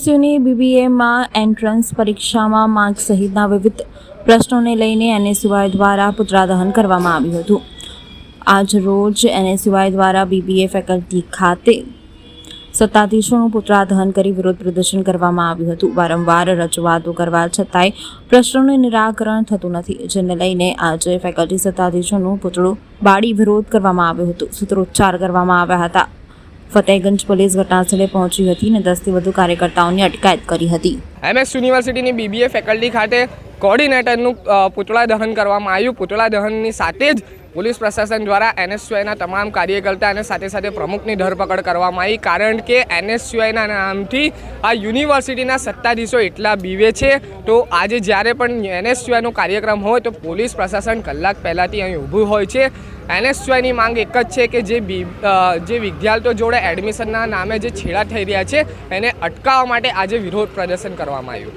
એનએસયુની બીબીએમાં entrance પરીક્ષામાં mark સહિતના વિવિધ પ્રશ્નોને લઈને એનએસયુઆઈ દ્વારા પુતળા દહન કરવામાં આવ્યું હતું। આજ રોજ એનએસયુઆઈ દ્વારા બીબીએ ફેકલ્ટી ખાતે સત્તાધીશોનું પુતળા દહન કરી વિરોધ પ્રદર્શન કરવામાં આવ્યું હતું। વારંવાર રજૂઆતો કરવા છતાંય પ્રશ્નોનું નિરાકરણ થતું નથી, જેને લઈને આજે ફેકલ્ટી સત્તાધીશોનું પુતળું બાળી વિરોધ કરવામાં આવ્યો હતો। સૂત્રોચ્ચાર કરવામાં આવ્યા હતા। ફતેહગંજ પોલીસ ઘટનાસ્થળે પહોંચી હતી અને 10થી વધુ કાર્યકર્તાઓની અટકાયત કરી હતી। એમએસ યુનિવર્સિટીની બીબીએ ફેકલ્ટી ખાતે કોર્ડિનેટરનું પુતળા દહન કરવામાં આવ્યું। પુતળા દહનની સાથે જ પોલીસ પ્રશાસન દ્વારા એનએસયુઆઈના તમામ કાર્યકર્તા અને સાથે સાથે પ્રમુખની ધરપકડ કરવામાં આવી, કારણ કે એનએસયુઆઈના નામથી આ યુનિવર્સિટીના સત્તાધીશો એટલા બીવે છે। તો આજે જ્યારે પણ એનએસયુઆઈનો કાર્યક્રમ હોય તો પોલીસ પ્રશાસન કલાક પહેલાંથી અહીં ઊભું હોય છે। એનએસયુઆઈની માંગ એક જ છે કે જે વિદ્યાર્થીઓ જોડે એડમિશનના નામે જે છેડા થઈ રહ્યા છે એને અટકાવવા માટે આજે વિરોધ પ્રદર્શન કરવામાં આવ્યું।